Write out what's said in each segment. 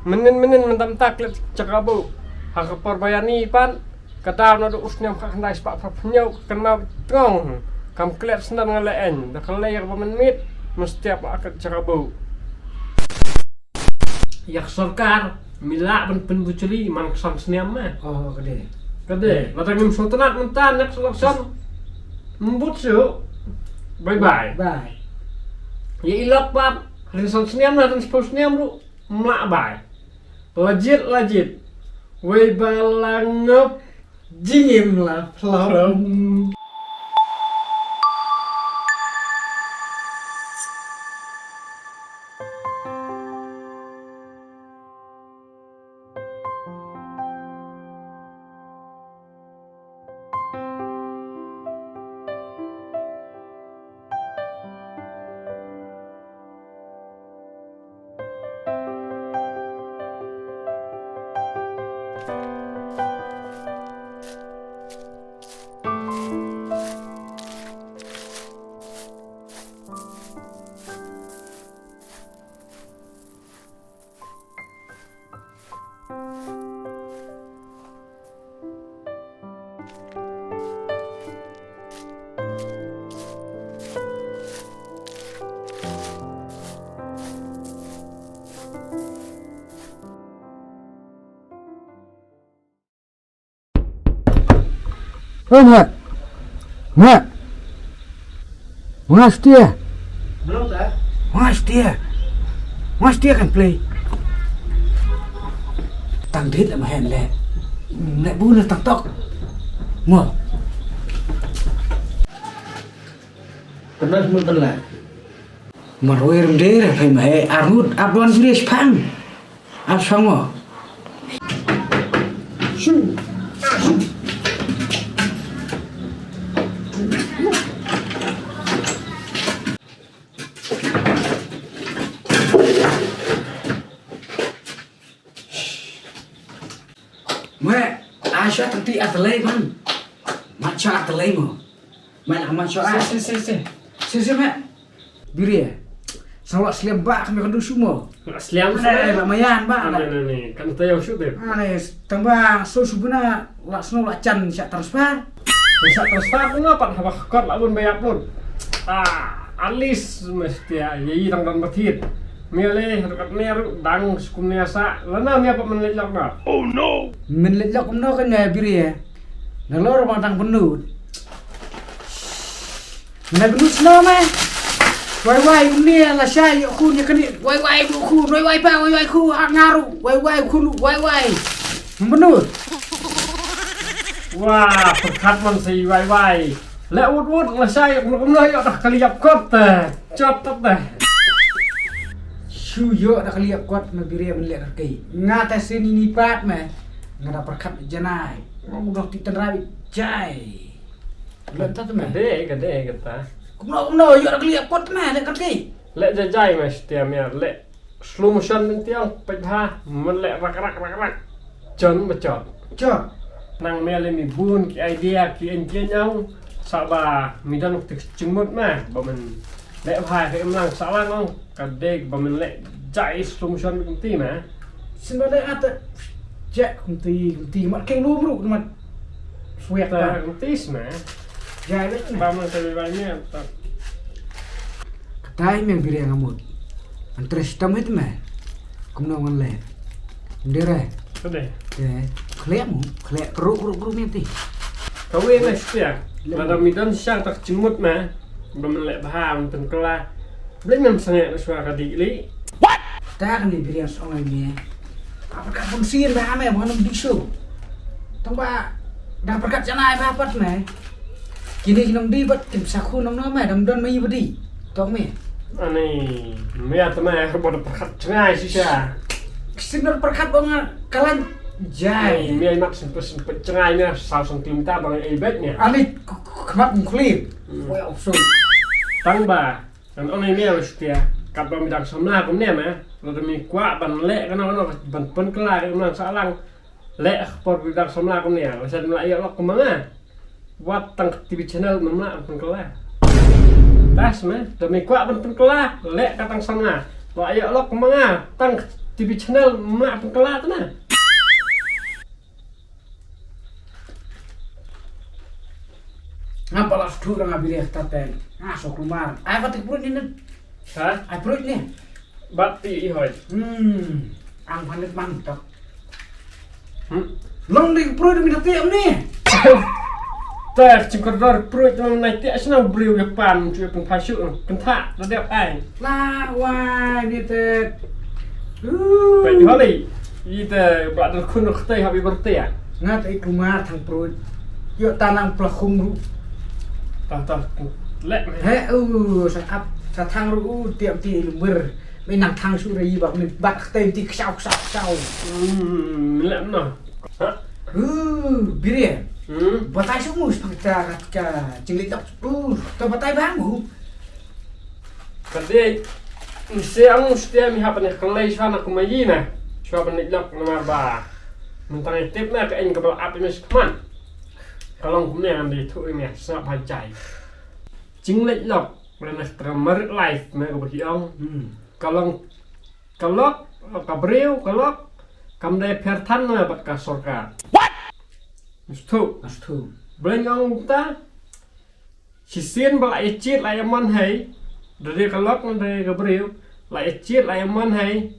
Menin mentam taklet cakabu. Hakapor bayani pan kadang nado usnyam kakandai sepak papnyau kena tong. Kam klet senang ngalaen. Dah kalai yang menit mesti apa akan cakabu. Yak sorkar milak ben bucuri man kesan seniam mah. Oh, gede. Kade, latang mim sultanat mentan nak selaksan. Mbut su. Bye bye. Bye. Ya ilok pap. Rinsan seniam lah dan sepuluh seniam lu. Melak bye. Lajit. Wei balangep. Jingim lah, pelom. Oh, Mak. Mas dia. Belum tak? Mas dia kan play. Tăng đít là mà hèn lẹ. Lại bu là tắc tóc. Ngồi. Pernah nonton lah. Mà rồi em đế là phải mẹ Arnold Abdon Village Pang. Ab xong rồi. Mẹ, ai cho thằng tí atlet con. Mà cho atlet mà. Mẹ là mà cho ai? Si mẹ. Biri ya. Sawak seliam bak kami kan semua. Seliam Nah, lumayan bak. Nih, kan tayo shoot deh. Ane tambah so subuna laksno lacan sak transfer. Bisa transfer pun apa? Habak kot lah pun bayar pun. Alis mesti ya. Jadi tang batit. Miale dekat ner dang sukumnya sa. Lana mi apa menlelok na? Mình lên lọc nó cái nhà biri ya. Nó lor bằng tang penuh. Nah penuh snow mah. Wai ini lah saya khu ni kan wai khu wai pa wai khu ngaru wai khu wai. Penuh. Wah, perkat man si wai. Lek wut lah saya belum lah ya dah kali yap kot teh. Cop teh. Suyo dah kali kuat mah biri mình lihat kai. Ngata sini nipat mah. Ngada perkat janai. Ngomong dok titenrawi jai. Lentat mah. Gede kata. Kumno yo dah kali kuat mah lihat kai. Lek jajai mesti ya lek slow motion mentiang pejah melek rak. Jon becot. Cok. Nang mele mi bun ki idea ki engine yang saba midan uk cengmut mah bamen lek bhai ke emlang salang ong kadek bamen lek jai slow motion menti mah Sebenarnya ada Jack kunti mat keng lu bro mat suyak ta ta mentis mah jai bet bamen sebelahnya tak kedai yang biri ngamut antres tam itu mah kumno ngan le ndere sudah ya klek kru menti kawin mesti ya lada midan siang tak cengmut mah bamen lek bhai unten kala belum mem sangat suara kadili ta kan biri as online ni apa kan pun sir ba ame mon bisu tong ba dah perkat janai ba pat mah kini nong di bat tim saku nong no mah dam don mai budi tong me ani mea tama bodo perkat cengai sisa Sinar perkat banget kalian jai. mea mak sempet cengai nya 1 cm bang ebetnya Ali kemat mengklip. Wah, opsun. tang ba dan onai mea mesti ya kapal midang somna kumnya mah lo demi kuat ban lek kana ban pen kelar umang salang lek por midang somna kumnya wasa mulai ya lok kemana buat tang TV channel memla pen kelar tas mah demi kuat ban pen kelar lek katang somna wa ya lok kemana tang TV channel mak pengkelat nah. Ngapa lah sudah ngambil ya taten. Sok rumah. Apa tik perut ini? Hah? Perut ni. Bati ihoi. Ang palit mantap. Hmm. Long di perut minta tiap ni. Teh cingkerdor perut cuma naik tiak senang beriu depan cuy pengpasuk kentak redap ai. Lah wah ni teh. Baik hari. Kita buat kun khtai habi birthday. Ngat ik rumah thang perut. Yo tanang pelakung ru. Tah lek. Sa thang ru tiap ti lumber. Mấy nàng thang su ri bak ni bak tem ti ksau. Lek no. Ha? Biri. Hmm. Batai su mus pakta ka cingli tak. To batai bang mu. Kadai siang setiap mi hapan kelai sana kumayina. Siapa ni lok nomor ba. Mentang tip na ka in ka ba api mes kman. Kalau kemudian di tu ini sangat panjang. Cingli lok mana termer live mereka berhiang. Kalau kabriu kalau kamdai pertan na bat ka sorkar. What? Astu. Belengong ta. Sisien bala ecit layaman hai. Dari kalok dari kabriu la ecit layaman hai.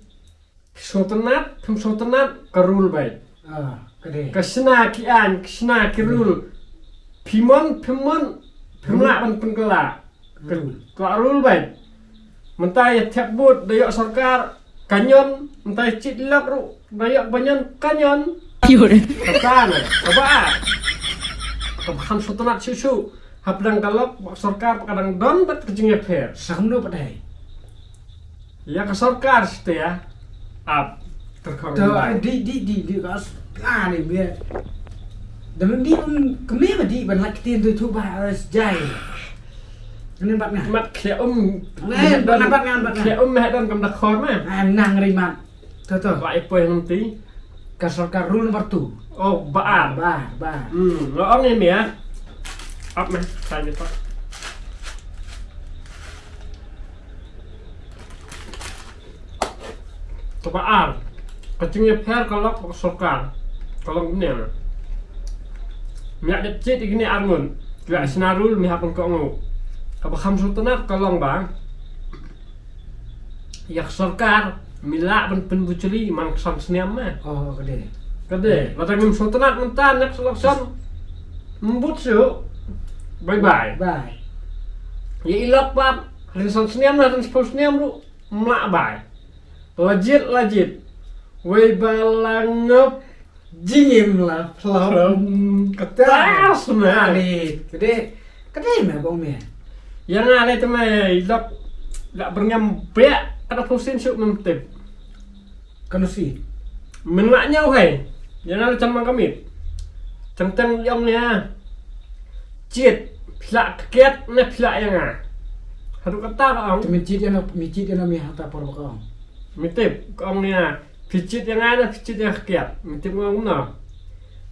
Sotenat karul bai. Kade. Kesna kirul. Pimon pimla ban pengkela. Karul bai. Mentai tiap bud dayak sarkar kanyon, mentai cit lak ru dayak banyan kanyon. Katana, coba. Kabhan sotonat susu. Hapdang kalok sarkar kadang don bat kejingnya per. Samno padai. Ya ke sarkar setia. Up terkong. Di kas. Ni dia. Dan di pun kemana di ban lak tin tu ba jai. Nên bạn này Mặt khẽ Nè, bạn khẽ mẹ đang cầm đặc khói mà. Nang riman. Tuh. Vậy quay không tí. Kasar karul nomor tu. Oh, ba. Lo ông em mẹ. Up mẹ, sai như vậy. Ba. Kecingnya per kalau sorkar. Kalau ini ya. Mẹ đẹp chết thì cái này ăn ngon. Gak senarul mi hapon kok ngau. Apa khamsultanat kolong bang. Yak sorkar mila ben bucuri mang sam seniam mah. Oh, kade. Latang ngum sultanat mentan nak selaksan. Mbut su. Bye. Ya ilok bab. Rin sam seniam lah rin sepuluh seniam ru. Mlak bai. Lajit. Wei balangop Jingim lah pelom. Ketas mah. Kade mah bong mah. Yang ada itu mah ilok gak bernyampe kada pusing syuk memtip. Kanu si. Menaknya hai. Yang ada cang kami. Cang yongnya. Cit pilak keket ne pilak yang ah. Hadu kata kau. Micit yang mi hata por kau. Mitip kau ni ah. Picit yang ada picit yang keket. Mitip kau na.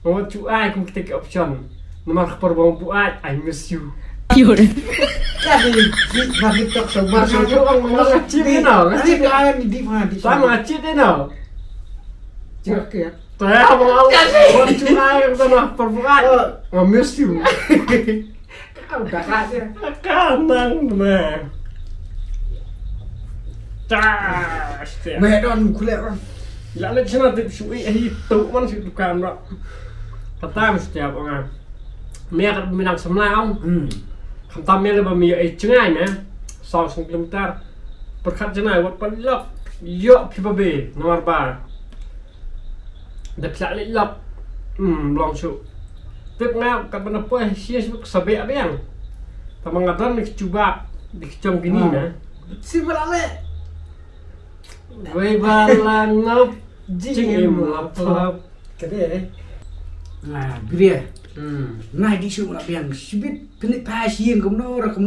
Mau cu ai kum kita option. Nomor per bang buat I miss you. Jadi masih tak sabar Masuk orang ngacit ni no. Ngacit dia di mana di Sama ngacit ni no. Oke ya. Tah mau. Mau cu ai yang tanah per buat. I miss you. Kau dah kasih. Kanang mah. Tas. Medon kulit orang. Lalu cina tip sui itu man si tukang rak. Kata setiap orang. Mẹ kan minang semlau. Kham mẹ là mẹ ấy chừng ai nè. 2 km. Perkat jenai wat pelok. Yo pibabe nomor 3. Dah pilak lelap. Long su. Tip ngau kat benda poh sia sabe abang. Tamang adan ni cuba dikecong gini nah. Si balale. Wei balangop jingim lap. Kade. Nah, beri. Nay đi xuống là biển biết bên pa xiên cũng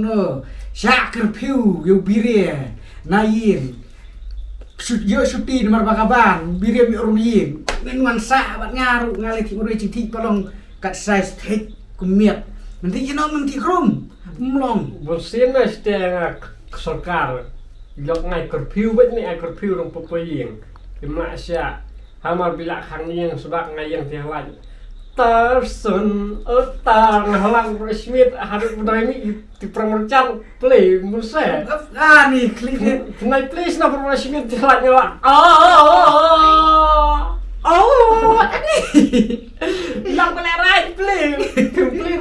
nó sa kerpiu yo biri nayin yo suti nomor bakaban biri mi orang yin minuan sa bat ngaru ngalih timur cinti palong kat size take kumiat nanti jino nanti krum mlong Bolsin na setiap sarkar. Lok ngai kerpiu bet ni kerpiu rong popoying. Gimana sih? Hamar bila kang yang sudah ngayang tiang lain. Tersun utang halang Smith harus udah ini di permercan play musa. Nih klik. Naik please na Bruce Smith tiang lain lah. Oh, Ini. yang right play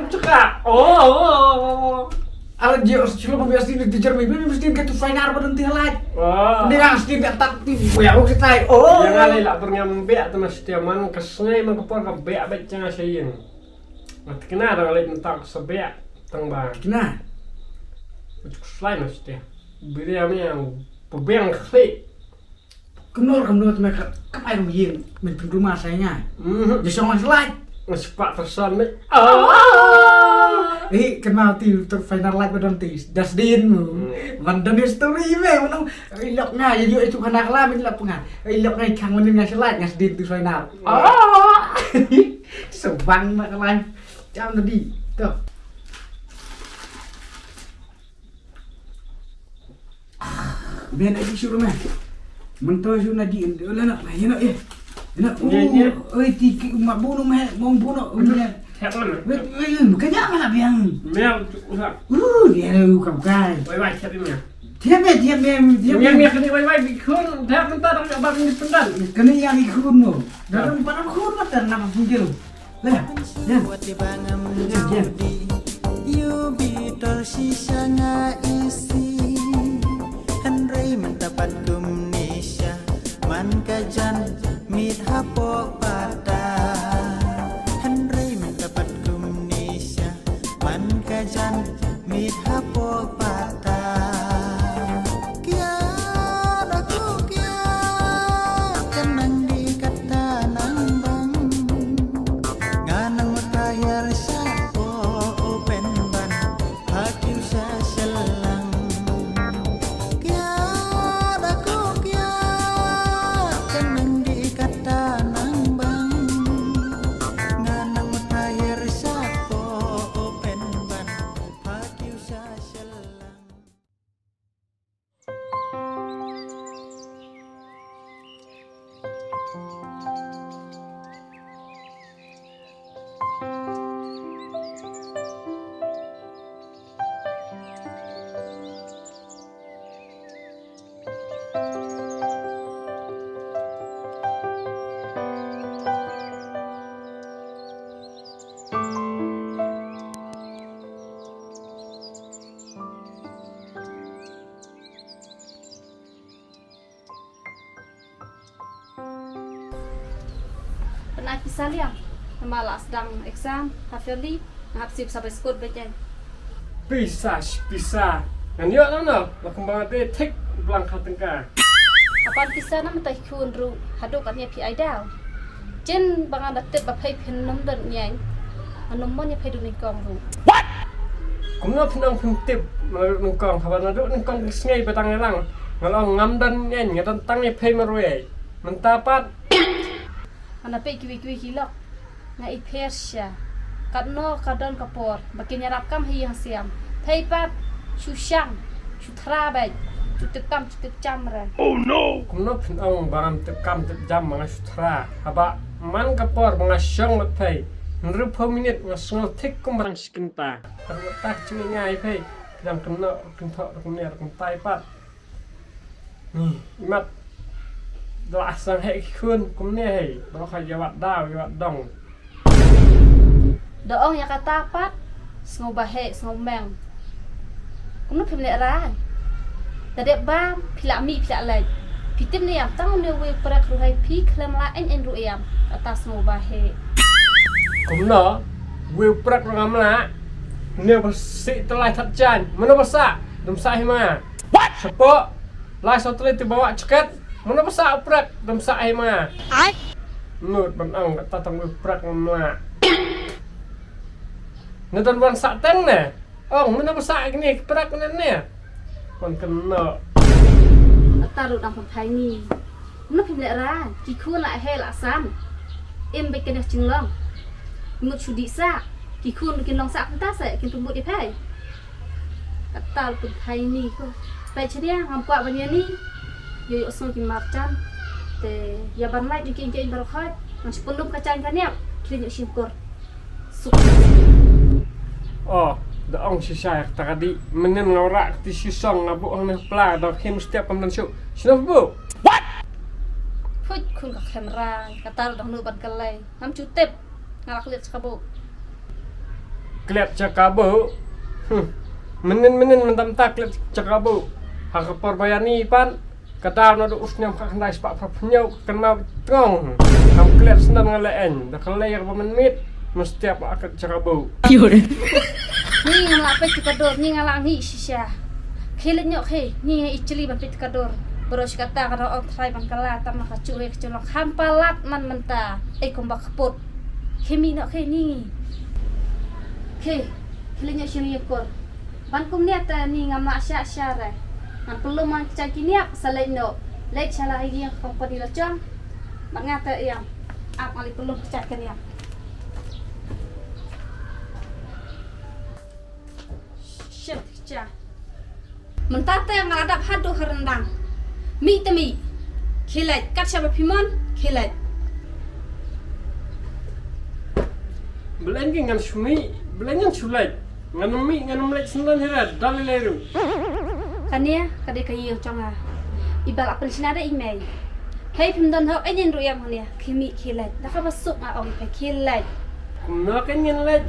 juga. Oh. Kalau dia cuma pembiasa di teacher maybe mesti ke tu final pada nanti lagi. Wah. Dia nggak mesti tak ya aku kita. Oh. Jangan lah bernyambek tu mesti aman kesnai mengkepor ke beak beak jangan sayin. Mati kena ada kali tentang sebeak tengah. Kena. Ucuk selain mesti. Beri kami yang pebeng klik. Kenal kamu mereka kemarin begini main rumah saya. Jadi sama slide. Ngespak tersan ni. Kenal ti untuk final live pada nanti. Dasdin mu. Mandan story me mana iloknya ya itu anak lah ilok pengan. Iloknya kang mana ngas slide ngasdin tu final. Sebang nak lain. Jam tadi. Tuh. Biar nak disuruh mah. Mentau su na di nak ya nak ya. Nak oi tiki mak bunuh mah mong bunuh. Hep mana? Bukannya mana biang. Mel usah. Dia lu kau kan. Wai cari mel. Diam. Mel kini wai bikun dah mentah dah abang ni pendan. Kena yang ikut mo. Dalam panam khun mata nama punjil. Lah. Ya. You bitor sisa nga isi Henry mendapat kumnisya Man kajan mit hapok pada Henry mendapat kumnisya Man kajan mit hapok pada Kian aku kian Kenang di kata nang bang Nganang matayar siapa open ban Hakil sa selang Kian aku kian Kenang di kata nang bang Nganang matayar siapa open ban Hakil sa selang Pernah kisah liang, malah sedang exam, hafali, ngapsip sampai skor baca. Bisa. Ngan yo no. Lakembang ate tek belangkat tengkar. Apaan kisah nama tak kun ru, hadu katnya pi idal. Jen bangan datet bapai pen nom dan nyai, anomon ya pedu nikong ru. Kumno pinang pintip nungkong kawan nadu nungkong sngai batang elang. Ngalong ngamdan nyen ngadan tangi pay marwe. Mentapat Mana pe kiwi hilok, ngai Persia, kadno kadon kapor, makin nyarap kam hi yang siam. Peipat, susang, sutrabai, cutekam camran. kumno pinang barang tekam tek jam mga sutra. Haba man kapor mga syong matpay. Nrupo minit nga sungol tik kum barang sikinta. Tak cumi ngai pay. Kidang kumno pintok kumner kum taipat. Imat Doa sang hek kun kumne hei. Bro khay jawat daw jawat dong. Doong ya kata apa? Sengo bahe, sengo meng. Kumno pimle rai. Tadek bam, pilak mi, pilak lej. Pitim ni am tang ne we perak ruhai pi klem lain en ruiam atas sengo bahe. Kumno we prak ngamla. Ne bersik telai tak jan. Mana besak? Dum sah hima. Sepok. Lai sotle tu bawa ceket. Mana besak prak dum sah hima. Nut benang kata tang we prak ngamla. Netan wan sak teng ne. Oh, mana besak gini prak ne. Kon kena. Taruh dalam pempai ni. Kumno pimle rai. Kiku la he la san. Em be kena cinglong. Ngut sudi sa. Kiku bikin long sak entah saya kin tumbuk di pai. Kata pempai ni ko. Pai ceria ngampuk banyak ni. Yo yo song ki marcan. te ya ban mai bikin kain baru khat mas pelum kacang kan ya kini syukur suk Oh, da ong si saya tadi menen ngorak ti sisong ngabu ang pla da khem setiap pemdan syuk. Sino bu? phut kun ka kamera kata dah nu ban kalai nam cutep ngalak lihat sakabu Klep cakabu. Menen mentam tak klep cakabu. Hak perbayani pan kadal na do usnyam ka handai spak propnyau kan ma tong. Ham klep senam ngalaen da kalai ya menit mesti apa akan cakabu. ni ngalak pe tikador ni ngalak ni sisya khilet nyok he ni ichli ban pe tikador beros kata kada ong trai ban kala tam ka cuwe kecolok hampalat man menta kombak keput khemi nok he ni ke khilet nyok sini kor ban kum niat ni ngama sya syare man perlu man cakiniap salai no lek salah yang kompani la chong mangata yang ap ali perlu cakiniap Syah. Mentata yang ngadap hadu rendang. Mi temi. Khilat kat siapa pimon? Khilat. Belengking ngan sumi, belengking sulai. Ngan mi ngan melek sendan herat dalileru. Kania kade kayu chonga. Ibal apel sinada email. Hei pimdon hok enyen ruyam hania. Kimi khilat. Daka basuk ma ong pe khilat. Kumnakan yang led,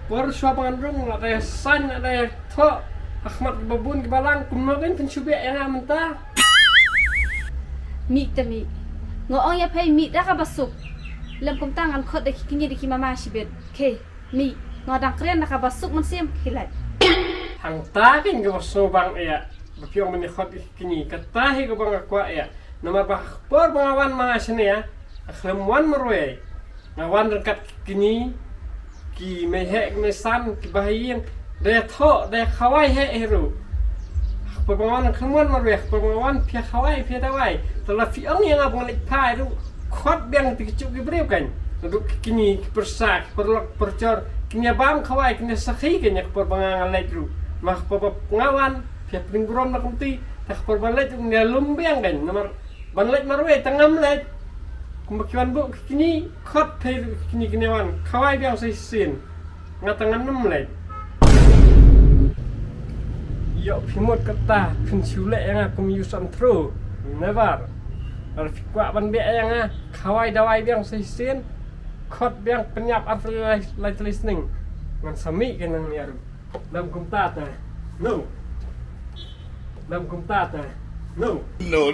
baru suap ngandung, ada san, ada to, Ahmad babun ke balang, kumnakan pencuba yang mentah. Mi temi. Ngoong ya pay mi daka basuk. Lem kum tangan khot de kinya di kimama sibet. Ke mi ngodang kren daka basuk mensim khilat. Hang takin ke baso bang ya, bapiong menikot kini, katahi ke bang akwa ya. Nomor bahpor bangawan mangasene ya, akhlemuan meroy. Ngawan dekat kini ki mehek mesan ki bahayin daya tho daya khawai he hero pengawan kemuan marweh pengawan pia khawai pia dawai telah fiong yang abang lik pai tu khot biang dikecuk ki breu kan duduk kini ki persak perlok percor kini abang khawai kini sakhi kini perbangan lek ru mah pengawan pia pingrom nak mesti tak perbalek tu dia lumbiang kan nomor ban lek marweh tengam lek Kumbakiwan bu kini khot pay kini wan kawai biang sai sin ngatangan nemlek yo pimot kata pensule yang aku miusan tru never kalau fikwa ban be yang kawai dawai biang sai sin khot biang penyap after light listening ngan sami kenang yaru dam kumtata no dam kumtata no. No.